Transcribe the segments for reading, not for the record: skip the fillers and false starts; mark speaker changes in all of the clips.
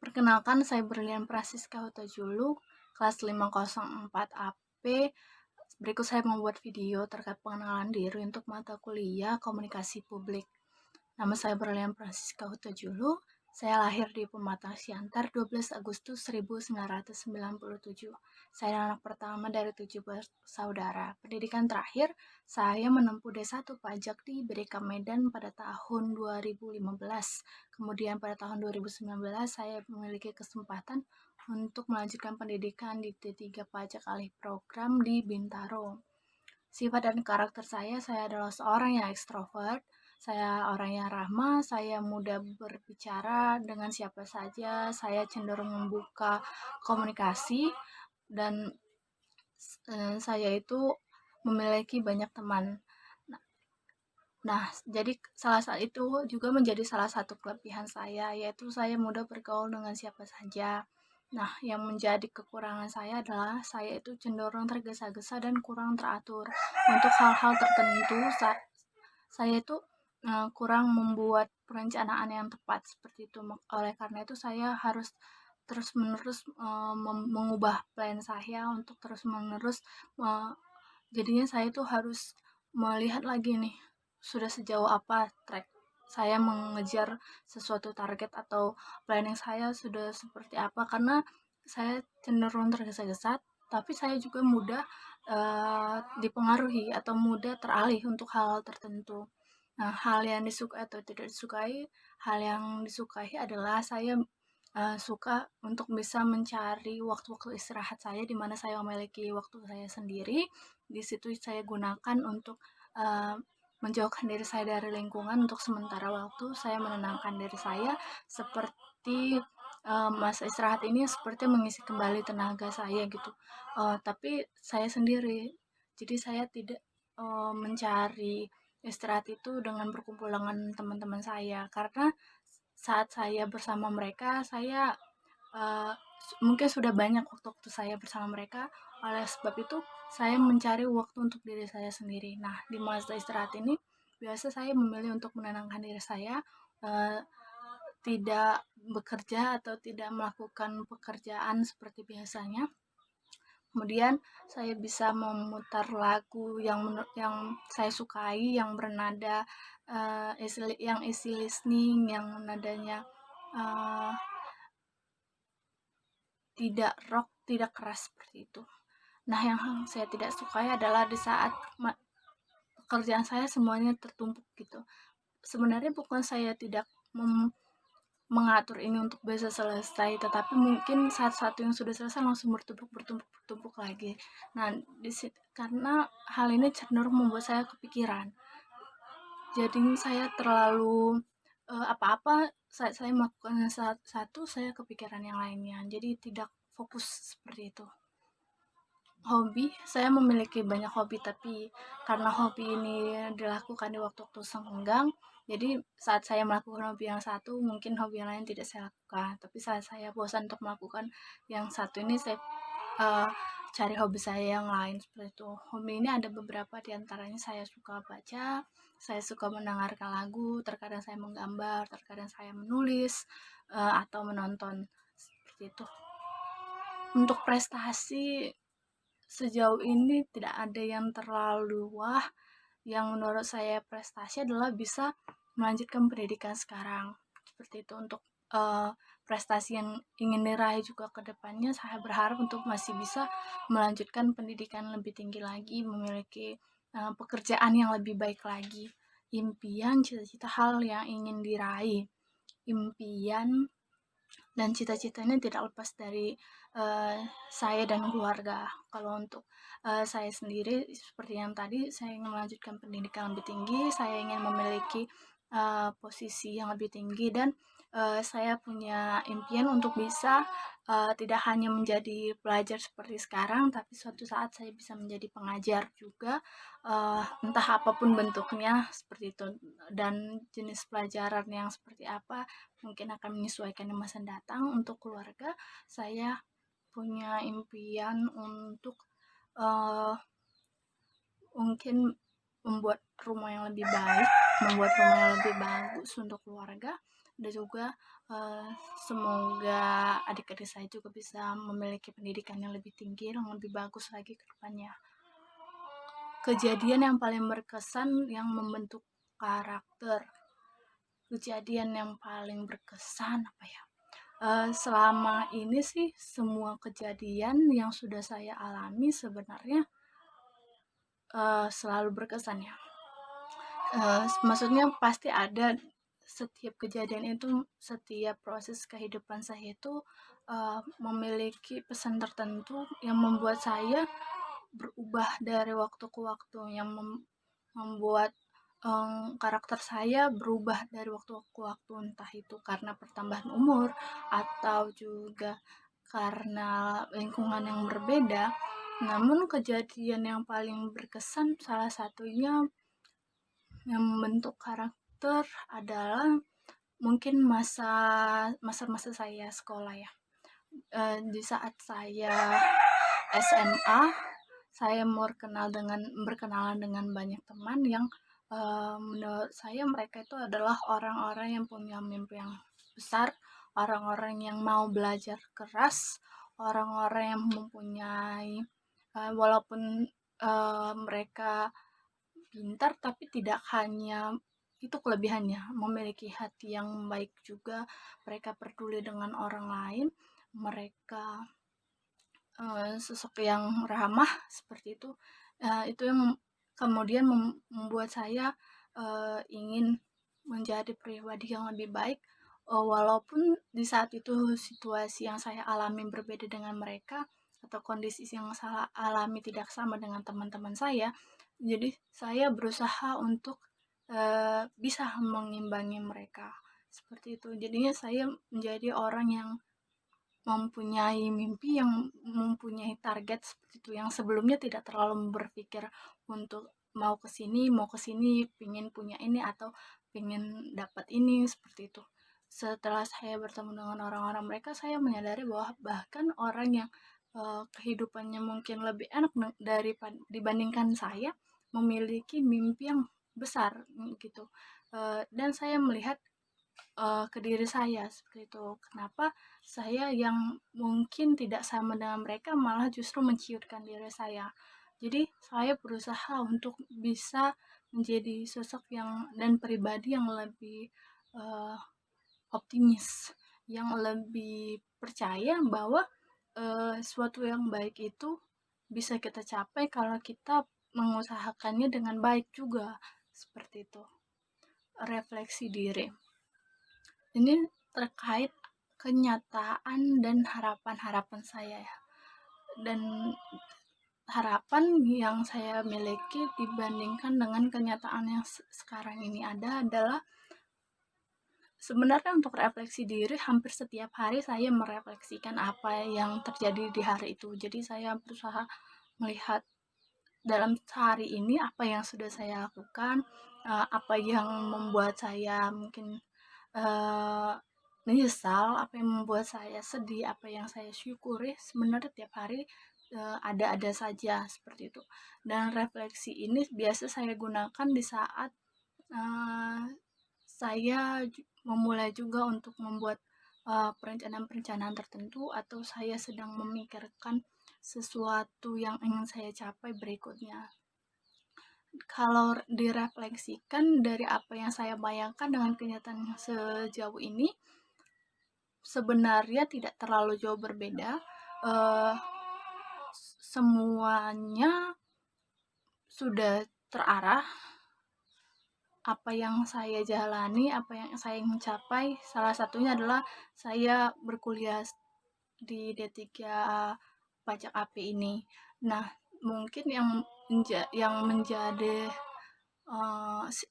Speaker 1: Perkenalkan, saya Berlian Prasiska Hutajulu, kelas 504 AP. Berikut saya membuat video terkait pengenalan diri untuk mata kuliah Komunikasi Publik. Nama saya Berlian Prasiska Hutajulu. Saya lahir di Pematang Siantar 12 Agustus 1997. Saya anak pertama dari 7 bersaudara. Pendidikan terakhir, saya menempuh D1 Pajak di BDK Medan pada tahun 2015. Kemudian pada tahun 2019 saya memiliki kesempatan untuk melanjutkan pendidikan di D3 Pajak Alih Program di Bintaro. Sifat dan karakter saya adalah seorang yang ekstrovert, saya orang yang ramah, saya mudah berbicara dengan siapa saja, saya cenderung membuka komunikasi, dan saya itu memiliki banyak teman. Nah, jadi itu juga menjadi salah satu kelebihan saya, yaitu saya mudah bergaul dengan siapa saja. Nah, yang menjadi kekurangan saya adalah saya itu cenderung tergesa-gesa dan kurang teratur. Untuk hal-hal tertentu, saya itu kurang membuat perencanaan yang tepat seperti itu. Oleh karena itu saya harus terus-menerus mengubah plan saya untuk terus-menerus jadinya saya itu harus melihat lagi nih, sudah sejauh apa track saya mengejar sesuatu target atau planning saya sudah seperti apa, karena saya cenderung tergesa-gesa, tapi saya juga mudah dipengaruhi atau mudah teralih untuk hal tertentu. Nah, hal yang disukai atau tidak disukai, hal yang disukai adalah saya suka untuk bisa mencari waktu-waktu istirahat saya, di mana saya memiliki waktu saya sendiri. Di situ saya gunakan untuk menjauhkan diri saya dari lingkungan untuk sementara waktu. Saya menenangkan diri saya seperti masa istirahat ini seperti mengisi kembali tenaga saya gitu. Tapi saya sendiri, jadi saya tidak mencari istirahat itu dengan berkumpul dengan teman-teman saya, karena saat saya bersama mereka, saya uh, mungkin sudah banyak waktu-waktu saya bersama mereka. Oleh sebab itu, saya mencari waktu untuk diri saya sendiri. Nah, di masa istirahat ini, biasa saya memilih untuk menenangkan diri saya, uh, tidak bekerja atau tidak melakukan pekerjaan seperti biasanya. Kemudian saya bisa memutar lagu yang saya sukai, yang bernada yang easy listening, yang nadanya uh, tidak rock, tidak keras seperti itu. Nah, yang saya tidak sukai adalah di saat pekerjaan saya semuanya tertumpuk gitu. Sebenarnya bukan saya tidak mengatur ini untuk bisa selesai, tetapi mungkin saat satu yang sudah selesai langsung bertumpuk lagi. Nah, karena hal ini cenderung membuat saya kepikiran. Jadi saya terlalu apa-apa saya melakukan satu, saya kepikiran yang lainnya. Jadi tidak fokus seperti itu. Hobi, saya memiliki banyak hobi, tapi karena hobi ini dilakukan di waktu-waktu senggang, jadi saat saya melakukan hobi yang satu, mungkin hobi yang lain tidak saya lakukan. Tapi saat saya bosan untuk melakukan yang satu ini, saya uh, cari hobi saya yang lain seperti itu. Hobi ini ada beberapa, diantaranya saya suka baca, saya suka mendengarkan lagu, terkadang saya menggambar, terkadang saya menulis, atau menonton seperti itu. Untuk prestasi, sejauh ini tidak ada yang terlalu wah. Yang menurut saya prestasi adalah bisa melanjutkan pendidikan sekarang. Seperti itu. Untuk prestasi yang ingin diraih juga ke depannya, saya berharap untuk masih bisa melanjutkan pendidikan lebih tinggi lagi, memiliki pekerjaan yang lebih baik lagi. Impian, cita-cita, hal yang ingin diraih. Impian dan cita-citanya tidak lepas dari saya dan keluarga. Kalau untuk saya sendiri, seperti yang tadi, saya ingin melanjutkan pendidikan lebih tinggi, saya ingin memiliki posisi yang lebih tinggi, dan saya punya impian untuk bisa tidak hanya menjadi pelajar seperti sekarang, tapi suatu saat saya bisa menjadi pengajar juga, entah apapun bentuknya seperti itu, dan jenis pelajaran yang seperti apa mungkin akan menyesuaikan di masa datang. Untuk keluarga, saya punya impian untuk mungkin membuat rumah yang lebih baik membuat rumah yang lebih bagus untuk keluarga, dan juga eh, semoga adik-adik saya juga bisa memiliki pendidikan yang lebih tinggi, yang lebih bagus lagi ke depannya. Kejadian yang paling berkesan yang membentuk karakter, kejadian yang paling berkesan apa ya? Selama ini sih semua kejadian yang sudah saya alami sebenarnya selalu berkesan ya. Maksudnya pasti ada, setiap kejadian itu, setiap proses kehidupan saya itu memiliki pesan tertentu yang membuat saya berubah dari waktu ke waktu, yang membuat karakter saya berubah dari waktu ke waktu, entah itu karena pertambahan umur atau juga karena lingkungan yang berbeda. Namun kejadian yang paling berkesan salah satunya yang membentuk karakter adalah mungkin masa-masa saya sekolah ya. Di saat saya SMA, saya berkenalan dengan banyak teman yang menurut saya mereka itu adalah orang-orang yang punya mimpi yang besar, orang-orang yang mau belajar keras, orang-orang yang mempunyai walaupun mereka pintar, tapi tidak hanya itu kelebihannya, memiliki hati yang baik juga, mereka peduli dengan orang lain, mereka sosok yang ramah seperti itu. Itu yang kemudian membuat saya ingin menjadi pribadi yang lebih baik, walaupun di saat itu situasi yang saya alami berbeda dengan mereka, atau kondisi yang saya alami tidak sama dengan teman-teman saya. Jadi saya berusaha untuk bisa mengimbangi mereka seperti itu. Jadinya saya menjadi orang yang mempunyai mimpi, yang mempunyai target seperti itu, yang sebelumnya tidak terlalu berpikir untuk mau ke sini, pingin punya ini atau pingin dapat ini seperti itu. Setelah saya bertemu dengan orang-orang mereka, saya menyadari bahwa bahkan orang yang kehidupannya mungkin lebih enak daripada dibandingkan saya, memiliki mimpi yang besar gitu. Dan saya melihat ke diri saya seperti itu. Kenapa saya yang mungkin tidak sama dengan mereka malah justru menciutkan diri saya. Jadi saya berusaha untuk bisa menjadi sosok yang dan pribadi yang lebih uh, optimis, yang lebih percaya bahwa suatu yang baik itu bisa kita capai kalau kita mengusahakannya dengan baik juga, seperti itu. Refleksi diri ini terkait kenyataan dan harapan-harapan saya ya. Dan harapan yang saya miliki dibandingkan dengan kenyataan yang sekarang ini adalah sebenarnya untuk refleksi diri, hampir setiap hari saya merefleksikan apa yang terjadi di hari itu. Jadi saya berusaha melihat dalam sehari ini apa yang sudah saya lakukan, apa yang membuat saya mungkin eh, menyesal, apa yang membuat saya sedih, apa yang saya syukuri. Sebenarnya tiap hari ada-ada saja seperti itu. Dan refleksi ini biasa saya gunakan di saat eh, saya memulai juga untuk membuat perencanaan-perencanaan tertentu, atau saya sedang memikirkan sesuatu yang ingin saya capai berikutnya. Kalau direfleksikan dari apa yang saya bayangkan dengan kenyataan sejauh ini, sebenarnya tidak terlalu jauh berbeda. Uh, Semuanya sudah terarah. Apa yang saya jalani, apa yang saya ingin capai, salah satunya adalah saya berkuliah di D3 Pajak AP ini. Nah, mungkin yang menjadi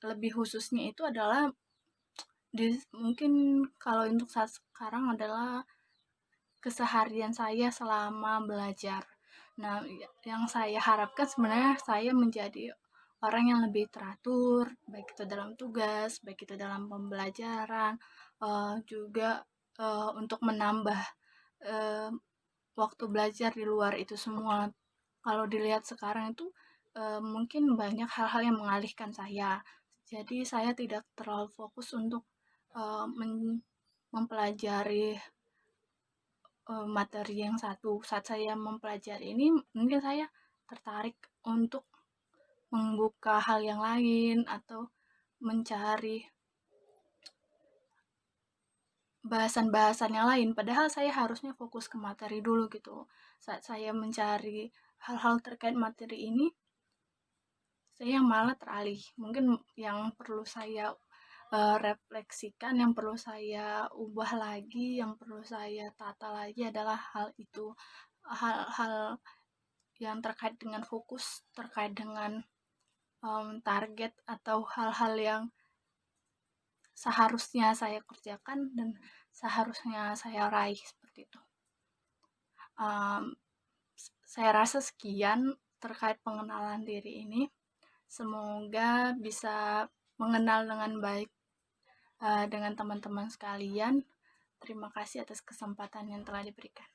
Speaker 1: lebih khususnya itu adalah mungkin kalau untuk saat sekarang adalah keseharian saya selama belajar. Nah, yang saya harapkan sebenarnya saya menjadi orang yang lebih teratur, baik itu dalam tugas, baik itu dalam pembelajaran, juga untuk menambah uh, waktu belajar di luar itu semua. Kalau dilihat sekarang itu mungkin banyak hal-hal yang mengalihkan saya. Jadi saya tidak terlalu fokus untuk, mempelajari, materi yang satu. Saat saya mempelajari ini, mungkin saya tertarik untuk membuka hal yang lain atau mencari bahasan-bahasan yang lain, padahal saya harusnya fokus ke materi dulu gitu. Saat saya mencari hal-hal terkait materi ini, saya malah teralih. Mungkin yang perlu saya refleksikan, yang perlu saya ubah lagi, yang perlu saya tata lagi adalah hal itu. Hal-hal yang terkait dengan fokus, terkait dengan target atau hal-hal yang seharusnya saya kerjakan dan seharusnya saya raih seperti itu. Um, saya rasa sekian terkait pengenalan diri ini. Semoga bisa mengenal dengan baik dengan teman-teman sekalian. Terima kasih atas kesempatan yang telah diberikan.